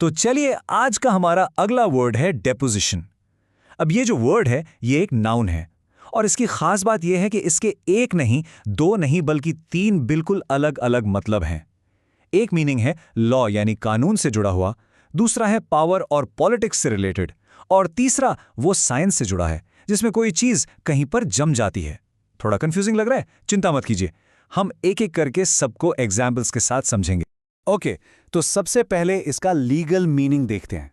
तो चलिए आज का हमारा अगला वर्ड है डेपोजिशन। अब ये जो वर्ड है ये एक नाउन है और इसकी खास बात यह है कि इसके एक नहीं, दो नहीं बल्कि तीन बिल्कुल अलग अलग मतलब हैं। एक मीनिंग है लॉ यानी कानून से जुड़ा हुआ, दूसरा है पावर और पॉलिटिक्स से रिलेटेड, और तीसरा वो साइंस से जुड़ा है जिसमें कोई चीज कहीं पर जम जाती है। थोड़ा कंफ्यूजिंग लग रहा है? चिंता मत कीजिए, हम एक एक करके सबको एग्जाम्पल्स के साथ समझेंगे। ओके, तो सबसे पहले इसका लीगल मीनिंग देखते हैं।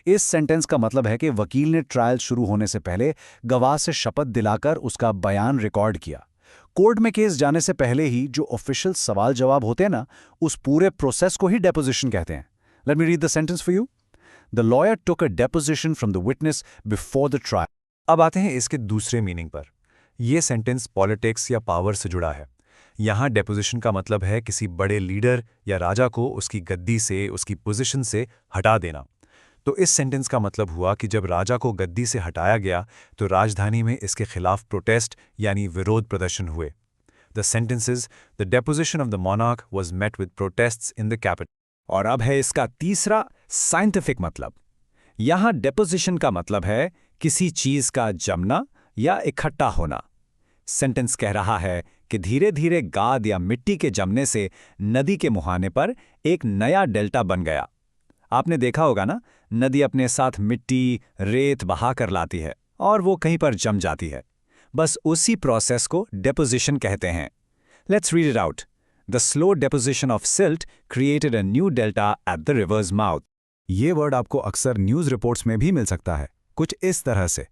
इस सेंटेंस का मतलब है कि वकील ने ट्रायल शुरू होने से पहले गवाह से शपथ दिलाकर उसका बयान रिकॉर्ड किया। कोर्ट में केस जाने से पहले ही जो ऑफिशियल सवाल जवाब होते हैं ना, उस पूरे प्रोसेस को ही डेपोजिशन कहते हैं। Let me read the sentence for you. The lawyer took a deposition from the witness before the trial. अब आते हैं इसके दूसरे मीनिंग पर। यह सेंटेंस पॉलिटिक्स या पावर से जुड़ा है। यहाँ डेपोजिशन का मतलब है किसी बड़े लीडर या राजा को उसकी गद्दी से, उसकी पोजीशन से हटा देना। तो इस सेंटेंस का मतलब हुआ कि जब राजा को गद्दी से हटाया गया तो राजधानी में इसके खिलाफ प्रोटेस्ट यानी विरोध प्रदर्शन हुए। The sentence is the deposition of the monarch was met with protests in the capital. और अब है इसका तीसरा साइंटिफिक मतलब। यहाँ डेपोजिशन का मतलब है किसी चीज का जमना या इकट्ठा होना। सेंटेंस कह रहा है कि धीरे धीरे गाद या मिट्टी के जमने से नदी के मुहाने पर एक नया डेल्टा बन गया। आपने देखा होगा ना, नदी अपने साथ मिट्टी, रेत बहा कर लाती है और वो कहीं पर जम जाती है। बस उसी प्रोसेस को डेपोजिशन कहते हैं। Let's read it out. The slow deposition of silt created a new delta at the reverse mouth. ये वर्ड आपको अक्सर न्यूज रिपोर्ट्स में भी मिल सकता है, कुछ इस तरह से।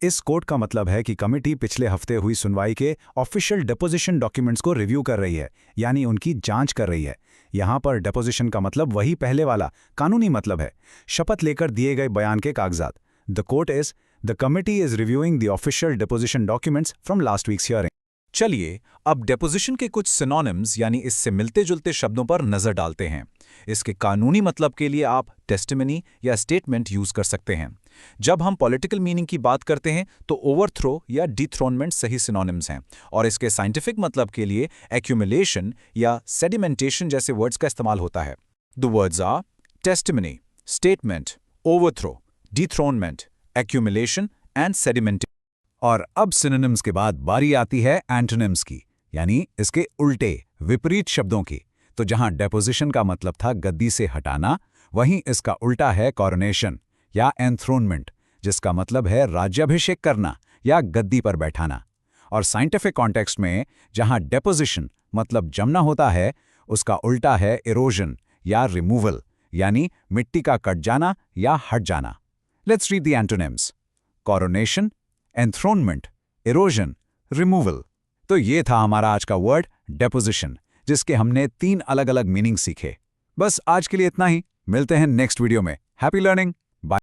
इस कोट का मतलब है कि कमिटी पिछले हफ्ते हुई सुनवाई के ऑफिशियल डेपोजिशन डॉक्यूमेंट्स को रिव्यू कर रही है, यानी उनकी जांच कर रही है। यहाँ पर डेपोजिशन का मतलब वही पहले वाला कानूनी मतलब है, शपथ लेकर दिए गए बयान के कागजात। The quote is the committee is reviewing the official deposition documents from last week's hearing. चलिए अब डेपोजिशन के कुछ सिनोनिम्स यानी इससे मिलते जुलते शब्दों पर नजर डालते हैं। इसके कानूनी मतलब के लिए आप टेस्टिमनी या स्टेटमेंट यूज कर सकते हैं। जब हम पॉलिटिकल मीनिंग की बात करते हैं तो ओवरथ्रो या डिथ्रोनमेंट सही सिनोनिम्स हैं, और इसके साइंटिफिक मतलब के लिए एक्यूमुलेशन या सेडिमेंटेशन जैसे वर्ड्स का इस्तेमाल होता है। The words are testimony, statement, overthrow, dethronement, accumulation and sedimentation. और अब सिनोनिम्स के बाद बारी आती है एंटोनिम्स की, यानी इसके उल्टे, विपरीत शब्दों की। तो जहां डेपोजिशन का मतलब था गद्दी से हटाना, वहीं इसका उल्टा है कॉरोनेशन या एंथ्रोनमेंट, जिसका मतलब है राज्याभिषेक करना या गद्दी पर बैठाना। और साइंटिफिक कॉन्टेक्स्ट में जहां डेपोजिशन मतलब जमना होता है, उसका उल्टा है इरोजन या रिमूवल, यानी मिट्टी का कट जाना या हट जाना। Let's read the antonyms. Coronation, enthronement, erosion, removal. तो ये था हमारा आज का वर्ड डेपोजिशन, जिसके हमने 3 अलग अलग मीनिंग सीखे। बस आज के लिए इतना ही, मिलते हैं नेक्स्ट वीडियो में। Happy learning.